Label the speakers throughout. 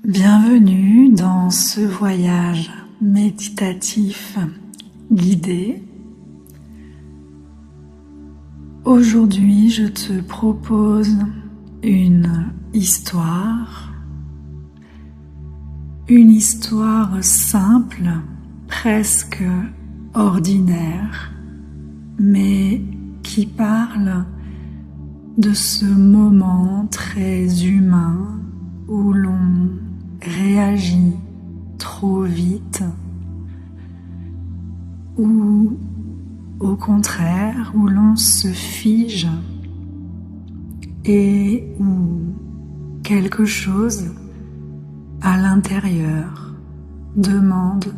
Speaker 1: Bienvenue dans ce voyage méditatif guidé. Aujourd'hui, je te propose une histoire simple, presque ordinaire, mais qui parle de ce moment très humain où l'on réagit trop vite ou au contraire où l'on se fige et où quelque chose à l'intérieur demande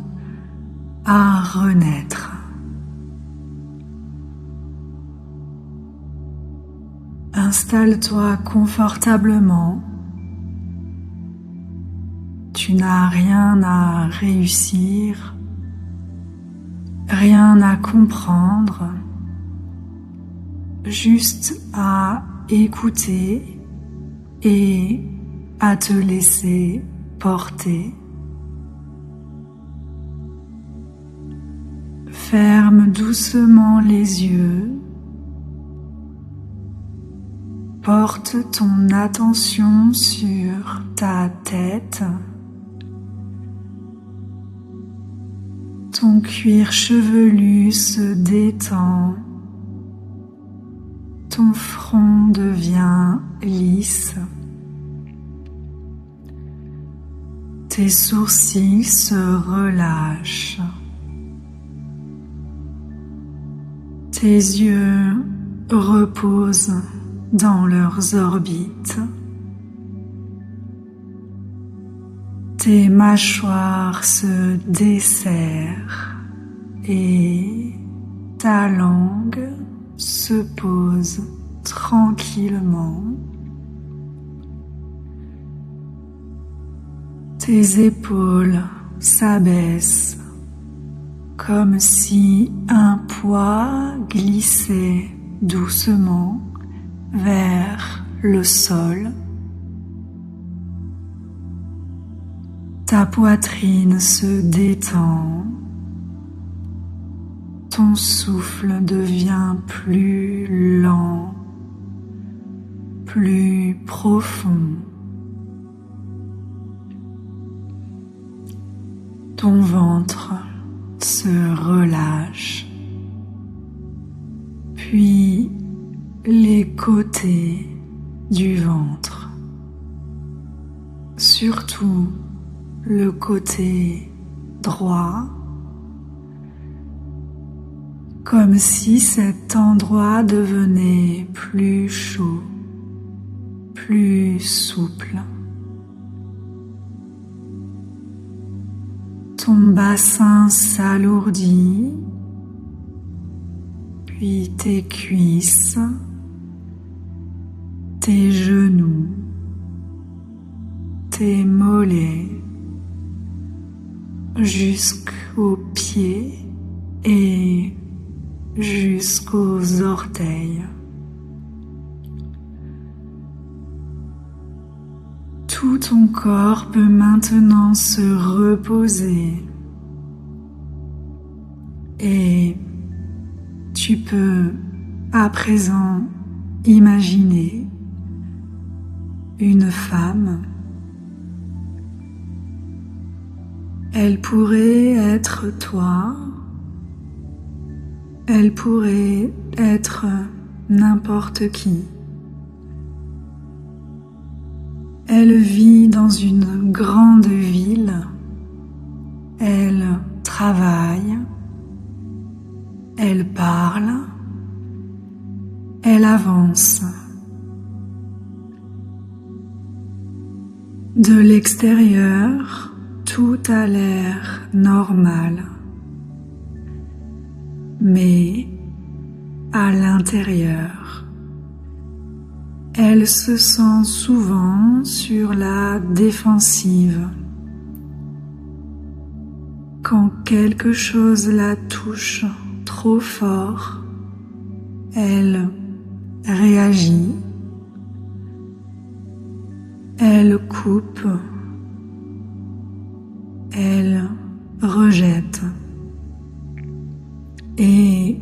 Speaker 1: à renaître. Installe-toi confortablement. Tu n'as rien à réussir, rien à comprendre, juste à écouter et à te laisser porter. Ferme doucement les yeux. Porte ton attention sur ta tête. Ton cuir chevelu se détend. Ton front devient lisse. Tes sourcils se relâchent. Tes yeux reposent dans leurs orbites. Tes mâchoires se desserrent et ta langue se pose tranquillement. Tes épaules s'abaissent comme si un poids glissait doucement vers le sol. Ta poitrine se détend. Ton souffle devient plus lent, plus profond. Ton ventre se relâche, puis les côtés du ventre, surtout le côté droit, comme si cet endroit devenait plus chaud, plus souple. Ton bassin s'alourdit, puis tes cuisses, tes genoux, tes mollets, jusqu'aux pieds et jusqu'aux orteils. Tout ton corps peut maintenant se reposer et tu peux à présent imaginer une femme. Elle pourrait être toi, elle pourrait être n'importe qui. Elle vit dans une grande ville, elle travaille, elle parle, elle avance. De l'extérieur, tout a l'air normal, mais à l'intérieur, elle se sent souvent sur la défensive. Quand quelque chose la touche trop fort, elle réagit, elle coupe elle rejette. Et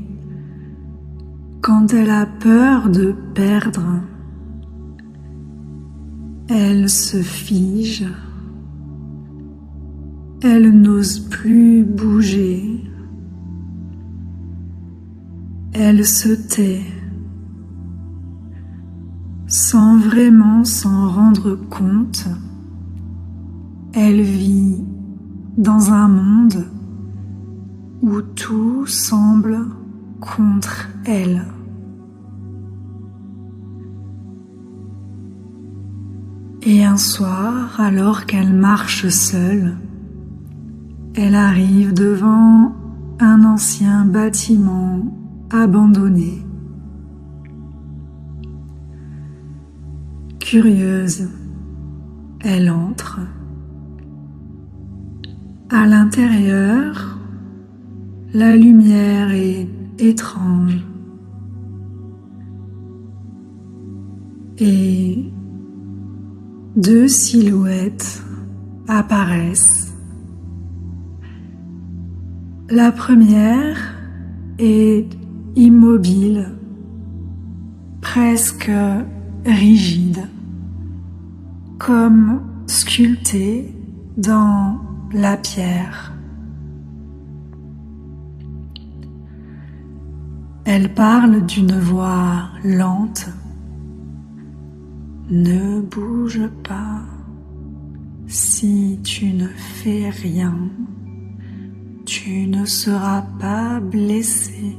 Speaker 1: quand elle a peur de perdre, elle se fige, elle n'ose plus bouger, elle se tait, sans vraiment s'en rendre compte. Elle vit dans un monde où tout semble contre elle. Et un soir, alors qu'elle marche seule, elle arrive devant un ancien bâtiment abandonné. Curieuse, elle entre. À l'intérieur, la lumière est étrange et deux silhouettes apparaissent. La première est immobile, presque rigide, comme sculptée dans la pierre. Elle parle d'une voix lente. Ne bouge pas. Si tu ne fais rien, tu ne seras pas blessé.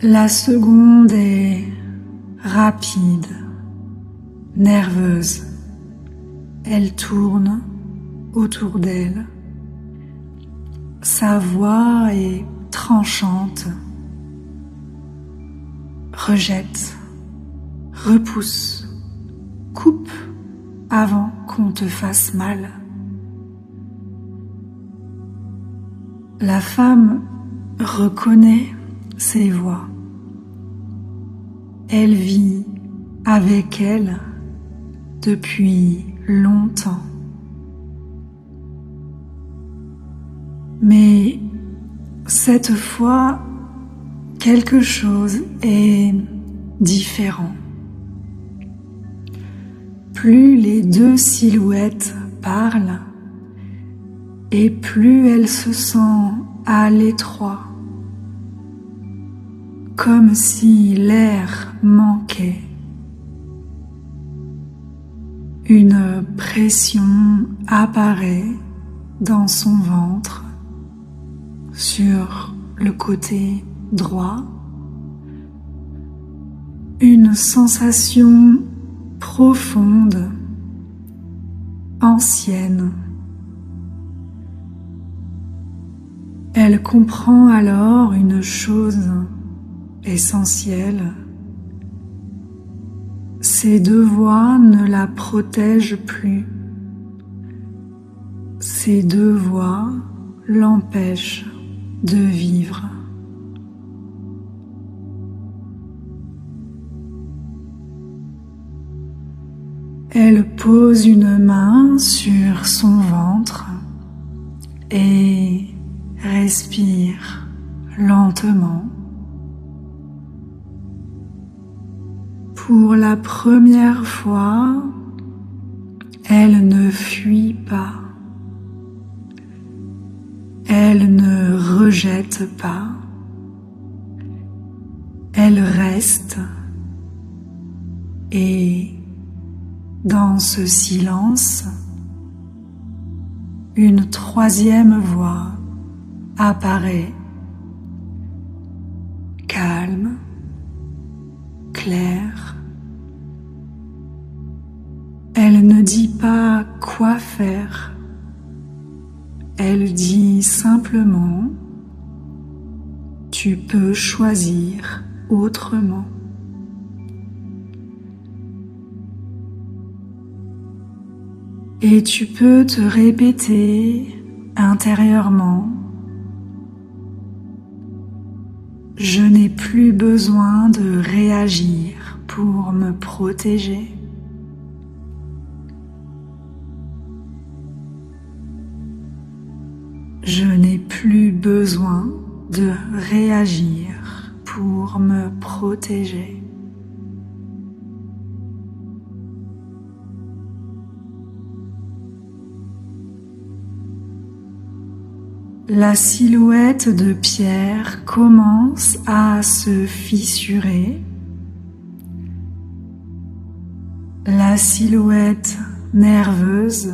Speaker 1: La seconde est rapide, nerveuse. Elle tourne autour d'elle. Sa voix est tranchante. Rejette, repousse, coupe avant qu'on te fasse mal. La femme reconnaît ces voix. Elle vit avec elle depuis longtemps. Mais cette fois, quelque chose est différent. Plus les deux silhouettes parlent, et plus elle se sent à l'étroit, comme si l'air manquait. Une pression apparaît dans son ventre, sur le côté droit, une sensation profonde, ancienne. Elle comprend alors une chose essentielle. Ces deux voix ne la protègent plus. Ces deux voix l'empêchent de vivre. Elle pose une main sur son ventre et respire lentement. Pour la première fois, elle ne fuit pas. Elle ne rejette pas. Elle reste et dans ce silence, une troisième voix apparaît, calme, claire. Elle ne dit pas quoi faire. Elle dit simplement, tu peux choisir autrement. Et tu peux te répéter intérieurement, je n'ai plus besoin de réagir pour me protéger. Je n'ai plus besoin de réagir pour me protéger. La silhouette de Pierre commence à se fissurer. La silhouette nerveuse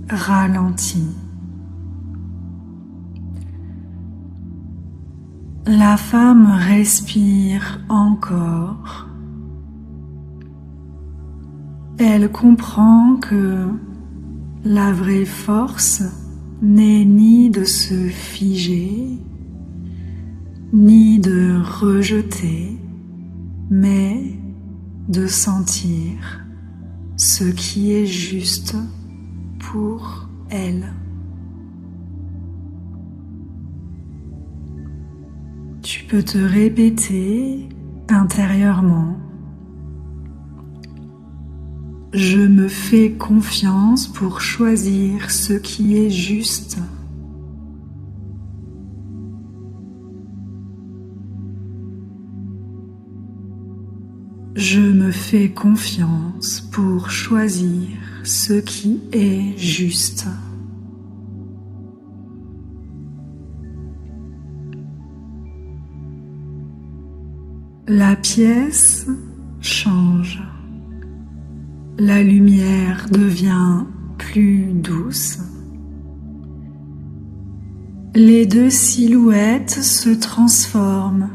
Speaker 1: ralentit. La femme respire encore. Elle comprend que la vraie force n'est ni de se figer, ni de rejeter, mais de sentir ce qui est juste pour elle. Tu peux te répéter intérieurement: je me fais confiance pour choisir ce qui est juste. Je me fais confiance pour choisir ce qui est juste. La pièce change. La lumière devient plus douce. Les deux silhouettes se transforment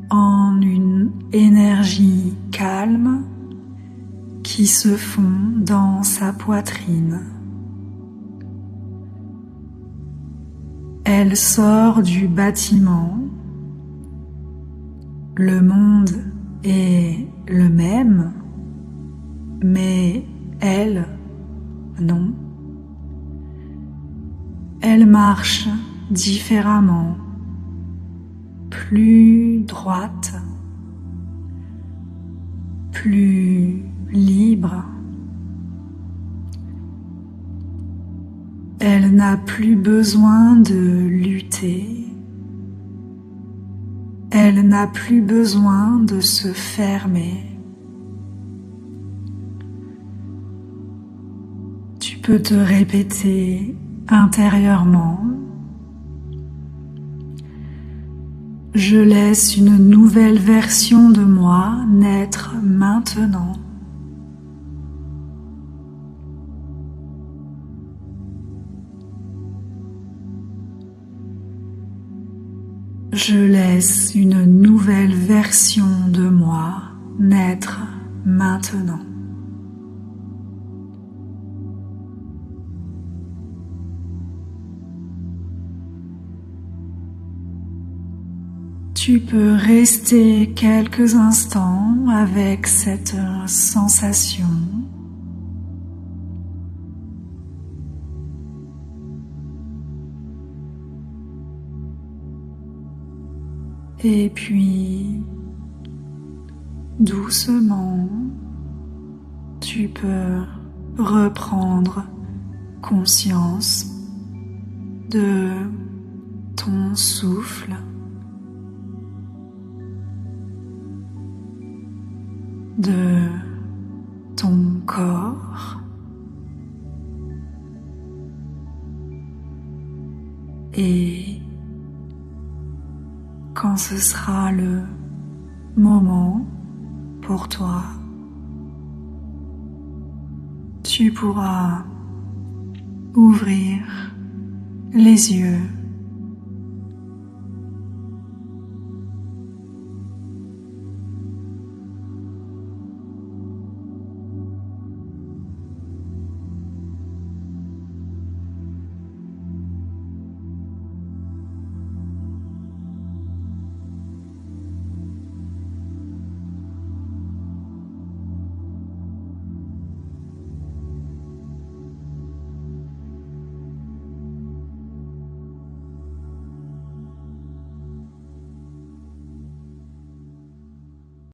Speaker 1: en une énergie calme qui se fond dans sa poitrine. Elle sort du bâtiment. Le monde est le même, mais elle, non. Elle marche différemment, plus droite, plus libre. Elle n'a plus besoin de lutter. Elle n'a plus besoin de se fermer. Tu peux te répéter intérieurement: je laisse une nouvelle version de moi naître maintenant. Je laisse une nouvelle version de moi naître maintenant. Tu peux rester quelques instants avec cette sensation. Et puis, doucement, tu peux reprendre conscience de ton souffle, de ton corps et quand ce sera le moment pour toi, tu pourras ouvrir les yeux